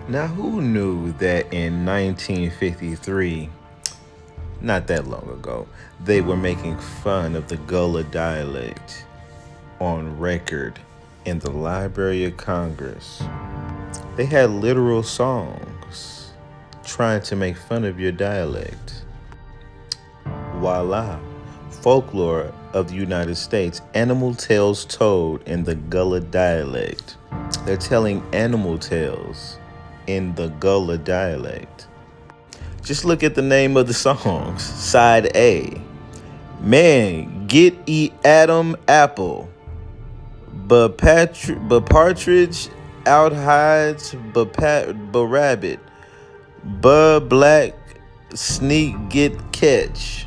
Now, who knew that in 1953, not that long ago, they were making fun of the Gullah dialect on record in the Library of Congress? They had literal songs trying to make fun of your dialect. Voila, folklore of the United States, animal tales told in the Gullah dialect. They're telling animal tales in the Gullah dialect. Just look at the name of the songs. Side A. Man, get eat Adam apple. But partridge out hides but rabbit. But black sneak get catch.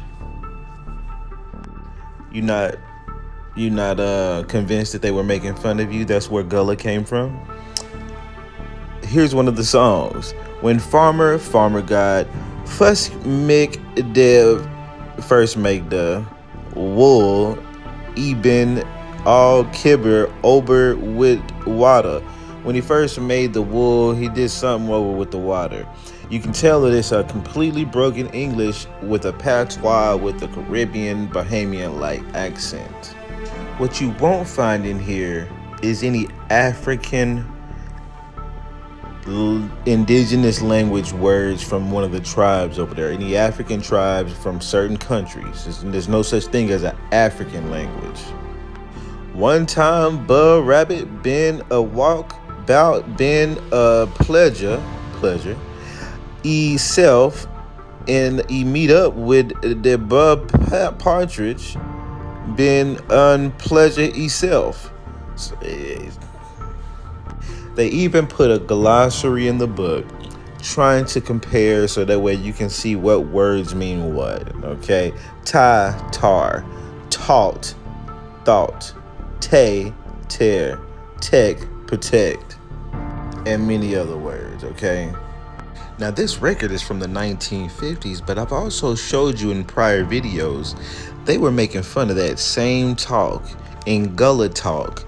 You not convinced that they were making fun of you? That's where Gullah came from. Here's one of the songs. When farmer God first make the wool eben all kibber over with water. When he first made the wool, he did something over with the water. You can tell that it's a completely broken English with a patois with a Caribbean, Bahamian-like accent. What you won't find in here is any African indigenous language words from one of the tribes over there. Any African tribes from certain countries. There's no such thing as an African language. One time, Bud Rabbit been a walk bout been a pleasure, self, and he meet up with the Bud Partridge been unpleasure himself. So, they even put a glossary in the book trying to compare so that way you can see what words mean what, okay? Tie, tar, taught, thought, tay, tear, tech, protect, and many other words, okay? Now, this record is from the 1950s, but I've also showed you in prior videos, they were making fun of that same talk in Gullah talk.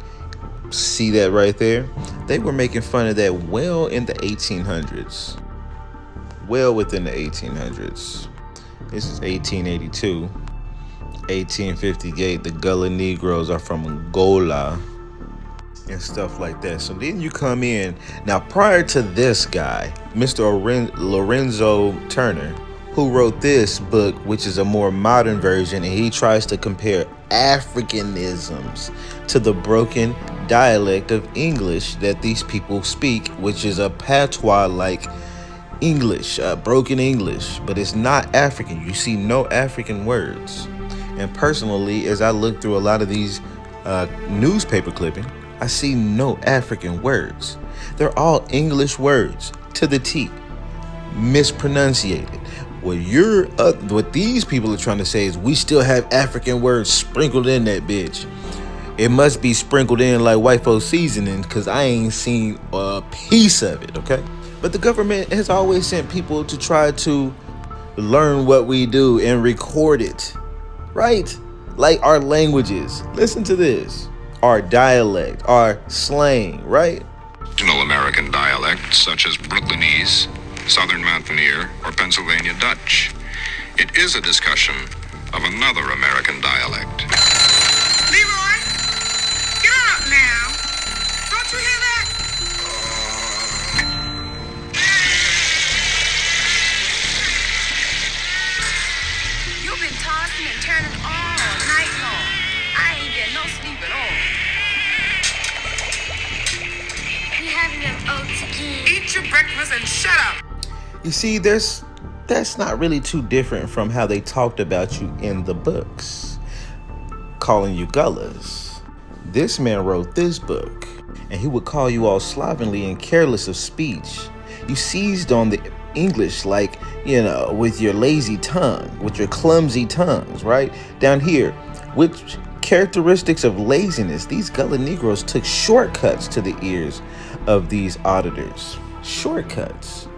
See that right there? They were making fun of that well in the 1800s. Well within the 1800s. This is 1882. 1858, the Gullah Negroes are from Angola and stuff like that. So then you come in. Now, prior to this guy, Mr. Lorenzo Turner, who wrote this book, which is a more modern version, and he tries to compare Africanisms to the broken dialect of English that these people speak, which is a patois-like English, broken English, but it's not African. You see no African words. And personally, as I look through a lot of these newspaper clippings, I see no African words. They're all English words to the T, mispronunciated. What these people are trying to say is we still have African words sprinkled in that bitch. It must be sprinkled in like white folks seasoning, because I ain't seen a piece of it, okay? But the government has always sent people to try to learn what we do and record it, right? Like our languages. Listen to this. Our dialect, our slang, right? Regional American dialects such as Brooklynese, Southern Mountaineer, or Pennsylvania Dutch. It is a discussion of another American dialect. Leroy, get on up now. Don't you hear that? You've been tossing and turning all night long. I ain't getting no sleep at all. You having them oats again? Eat your breakfast and shut up. You see, that's not really too different from how they talked about you in the books, calling you Gullahs. This man wrote this book, and he would call you all slovenly and careless of speech. You seized on the English like, with your lazy tongue, with your clumsy tongues, right? Down here, which characteristics of laziness, these Gullah Negroes took shortcuts to the ears of these auditors. Shortcuts.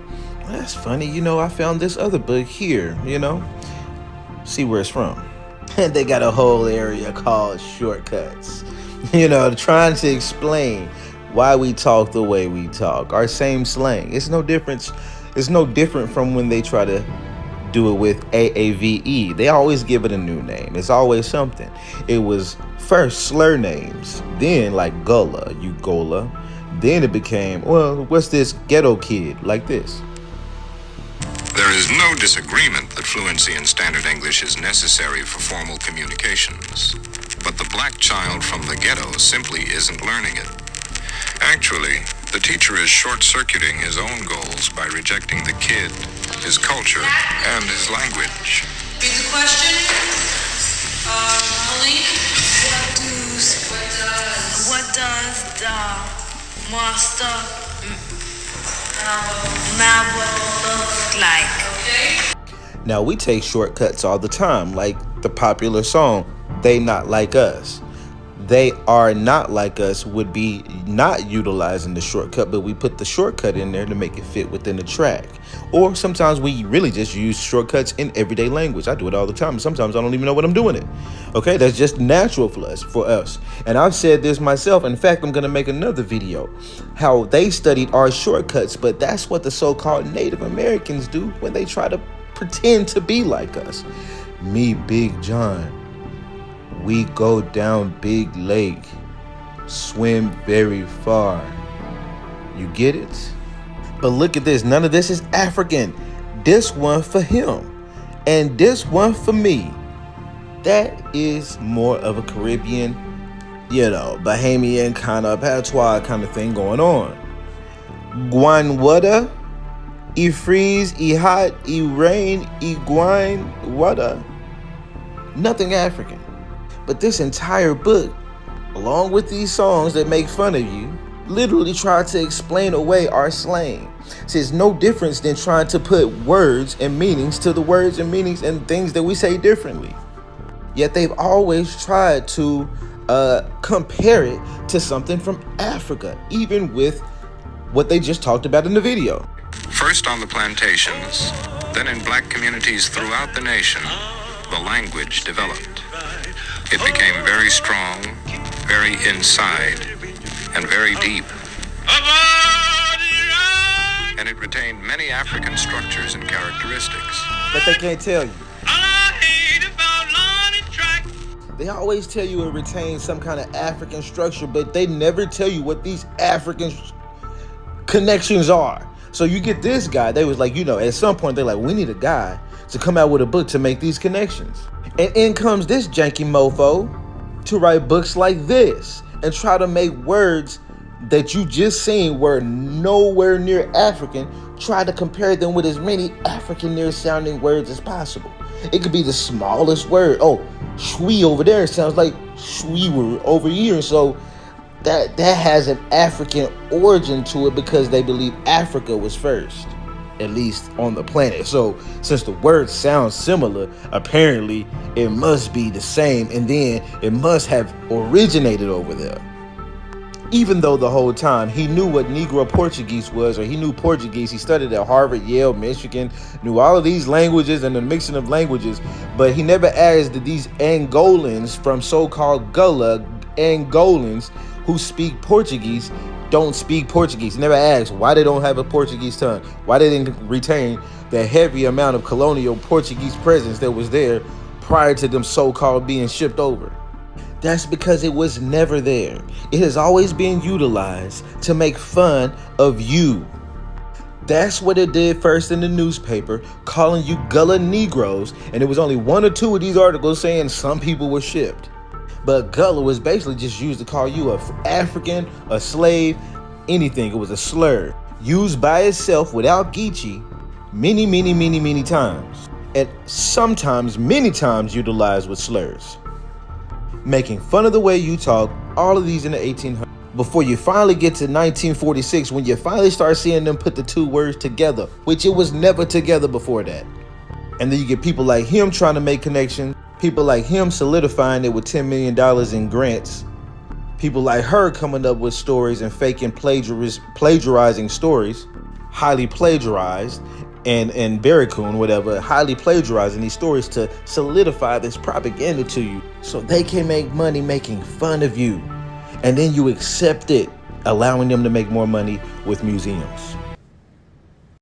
That's funny, I found this other book here, see where it's from. And they got a whole area called shortcuts, trying to explain why we talk the way we talk, our same slang. It's no difference. It's no different from when they try to do it with AAVE. They always give it a new name. It's always something. It was first slur names, then like Gullah, you Gullah. Then it became, well, what's this ghetto kid like this? There is no disagreement that fluency in Standard English is necessary for formal communications. But the black child from the ghetto simply isn't learning it. Actually, the teacher is short-circuiting his own goals by rejecting the kid, his culture, and his language. Read the question. Molly. What does the master look like? Okay. Now, we take shortcuts all the time, like the popular song, They Not Like Us. They Are Not Like Us would be not utilizing the shortcut, but we put the shortcut in there to make it fit within the track. Or sometimes we really just use shortcuts in everyday language. I do it all the time. Sometimes I don't even know what I'm doing it. Okay, that's just natural for us. And I've said this myself. In fact, I'm going to make another video how they studied our shortcuts, but that's what the so-called Native Americans do when they try to pretend to be like us. Me, Big John. We go down big lake, swim very far. You get it? But look at this. None of this is African. This one for him. And this one for me. That is more of a Caribbean, Bahamian kind of patois kind of thing going on. Guan wada, e freeze, e hot, e rain, e guine, wada. Nothing African. But this entire book, along with these songs that make fun of you, literally try to explain away our slang. See, it's no difference than trying to put words and meanings to the words and meanings and things that we say differently. Yet they've always tried to compare it to something from Africa, even with what they just talked about in the video. First on the plantations, then in black communities throughout the nation, the language developed. It became very strong, very inside, and very deep. And it retained many African structures and characteristics. But they can't tell you. They always tell you it retains some kind of African structure, but they never tell you what these African connections are. So you get this guy, they was like, at some point they're like, we need a guy to come out with a book to make these connections. And in comes this janky mofo to write books like this and try to make words that you just seen were nowhere near African, try to compare them with as many African near sounding words as possible. It could be the smallest word. Oh, shwee over there sounds like shwee over here. So that has an African origin to it because they believe Africa was first, at least on the planet. So since the words sound similar, apparently it must be the same, and then it must have originated over there. Even though the whole time he knew what Negro Portuguese was, or he knew Portuguese, he studied at Harvard, Yale, Michigan, knew all of these languages and the mixing of languages, but he never asked that these Angolans from so-called Gullah Angolans who speak Portuguese don't speak Portuguese. He never asked why they don't have a Portuguese tongue, why they didn't retain the heavy amount of colonial Portuguese presence that was there prior to them so-called being shipped over. That's because it was never there. It has always been utilized to make fun of you. That's what it did first in the newspaper, calling you Gullah Negroes, and it was only one or two of these articles saying some people were shipped. But Gullah was basically just used to call you a African, a slave, anything. It was a slur used by itself without Geechee many times, and sometimes many times utilized with slurs. Making fun of the way you talk, all of these in the 1800s, before you finally get to 1946, when you finally start seeing them put the two words together, which it was never together before that. And then you get people like him trying to make connections, people like him solidifying it with $10 million in grants, people like her coming up with stories and faking plagiarizing stories, highly plagiarized, and Barracoon, whatever, highly plagiarizing these stories to solidify this propaganda to you so they can make money making fun of you. And then you accept it allowing them to make more money with museums.